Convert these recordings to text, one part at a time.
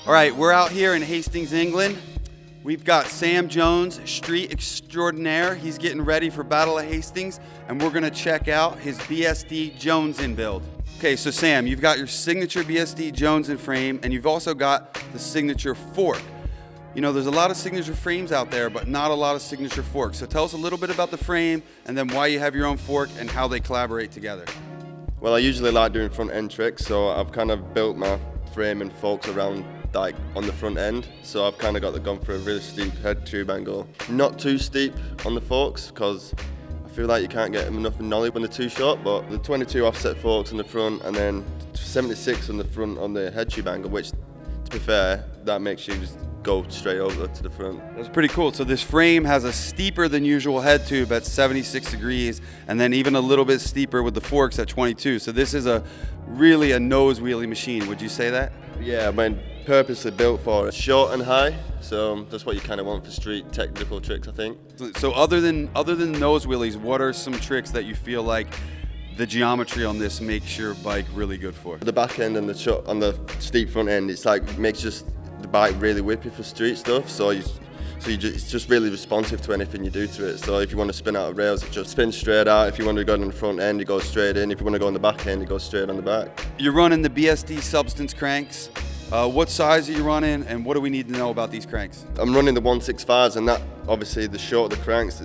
All right, we're out here in Hastings, England. We've got Sam Jones, street extraordinaire. He's getting ready for Battle of Hastings, and we're gonna check out his BSD JONESIN build. Okay, so Sam, you've got your signature BSD JONESIN frame, and you've also got the signature fork. You know, there's a lot of signature frames out there, but not a lot of signature forks. So tell us a little bit about the frame, and then why you have your own fork and how they collaborate together. Well, I usually like doing front end tricks, so I've kind of built my frame and forks around like on the front end. So I've kind of gone for a really steep head tube angle. Not too steep on the forks because I feel like you can't get enough nollie when they're too short, but the 22 offset forks on the front and then 76 on the front on the head tube angle, which to be fair, that makes you just go straight over to the front. That's pretty cool. So this frame has a steeper than usual head tube at 76 degrees, and then even a little bit steeper with the forks at 22. So this is really a nose wheelie machine. Would you say that? Yeah, I mean, purposely built for short and high. So that's what you kind of want for street technical tricks, I think. So other than nose wheelies, what are some tricks that you feel like the geometry on this makes your bike really good for? The back end and on the steep front end, it's like makes just the bike really whippy for street stuff. It's just really responsive to anything you do to it. So if you want to spin out of rails, it just spins straight out. If you want to go on the front end, it goes straight in. If you want to go on the back end, it goes straight on the back. You're running the BSD Substance cranks. What size are you running, and what do we need to know about these cranks? I'm running the 165s, and that obviously the shorter the cranks,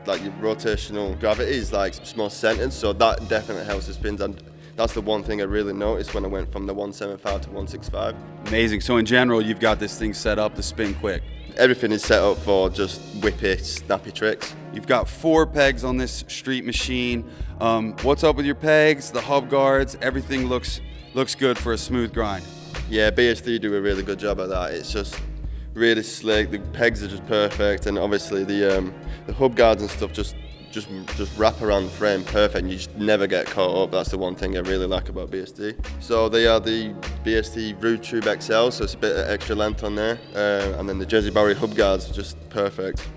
like your rotational gravity is like more centered, so that definitely helps the spins. And that's the one thing I really noticed when I went from the 175 to 165. Amazing. So in general, you've got this thing set up to spin quick. Everything is set up for just whippy, snappy tricks. You've got 4 pegs on this street machine. What's up with your pegs, the hub guards? Everything looks good for a smooth grind. Yeah, BSD do a really good job at that. It's just really slick. The pegs are just perfect, and obviously the hub guards and stuff just wrap around the frame perfect, and you just never get caught up. That's the one thing I really like about BSD. So they are the BSD Rude Tube XL, so it's a bit of extra length on there, and then the Jersey Barry hub guards are just perfect.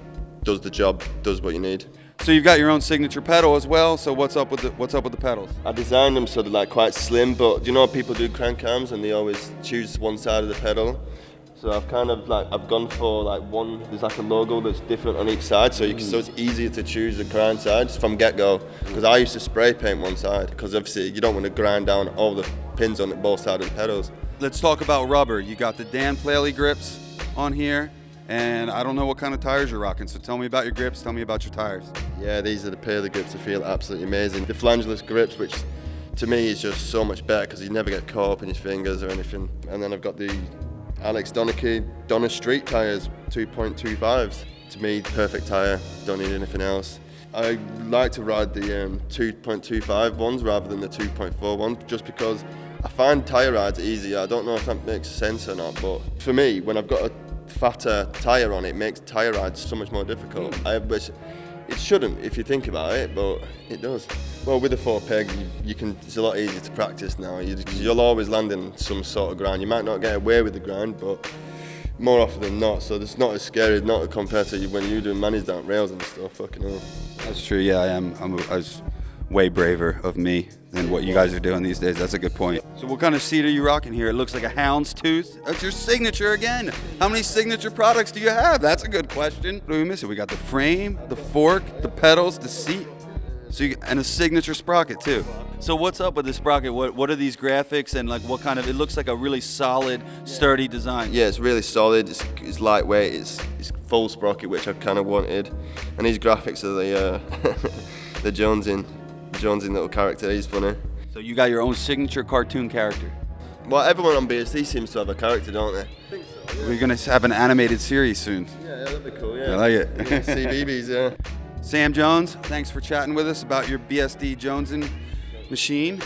Does the job, does what you need. So you've got your own signature pedal as well. So what's up with the pedals? I designed them so they're like quite slim, but do you know people do crank arms and they always choose one side of the pedal? So I've gone for like one. There's like a logo that's different on each side, so so it's easier to choose the grind side from get-go. Because I used to spray paint one side, because obviously you don't want to grind down all the pins on both sides of the pedals. Let's talk about rubber. You got the Dan Plaley grips on here. And I don't know what kind of tires you're rocking, so tell me about your grips, tell me about your tires. Yeah, these are the Plaley grips. I feel absolutely amazing. The flangeless grips, which to me is just so much better because you never get caught up in your fingers or anything. And then I've got the Alex Donna Street tires, 2.25s. To me, perfect tire, don't need anything else. I like to ride the 2.25 ones rather than the 2.4 ones, just because I find tire rides easier. I don't know if that makes sense or not, but for me, when I've got a fatter tyre on, it makes tyre rides so much more difficult. It shouldn't if you think about it, but it does. Well, with the 4 peg, it's a lot easier to practice now. You'll always land in some sort of grind. You might not get away with the grind, but more often than not, so it's not as scary, not compared to when you're doing manis down rails and stuff. Fucking hell. That's true. Yeah, I was way braver of me than what you guys are doing these days. That's a good point. So what kind of seat are you rocking here? It looks like a hound's tooth. That's your signature again. How many signature products do you have? That's a good question. What are we missing? We got the frame, the fork, the pedals, the seat, and a signature sprocket too. So what's up with the sprocket? What are these graphics, and like what kind of? It looks like a really solid, sturdy design. Yeah, it's really solid. It's lightweight. It's full sprocket, which I kind of wanted. And these graphics are the JONESIN little character. He's funny. So you got your own signature cartoon character. Well, everyone on BSD seems to have a character, don't they? I think so. Yeah. We're gonna have an animated series soon. Yeah, that'd be cool. Yeah, I like it. Yeah, CBeebies, yeah. Sam Jones, thanks for chatting with us about your BSD JONESIN machine.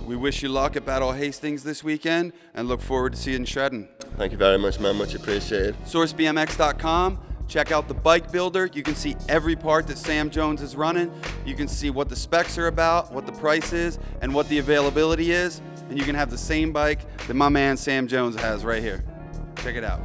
We wish you luck at Battle of Hastings this weekend and look forward to seeing you shredding. Thank you very much, man. Much appreciated. SourceBMX.com. Check out the bike builder. You can see every part that Sam Jones is running. You can see what the specs are about, what the price is, and what the availability is. And you can have the same bike that my man Sam Jones has right here. Check it out.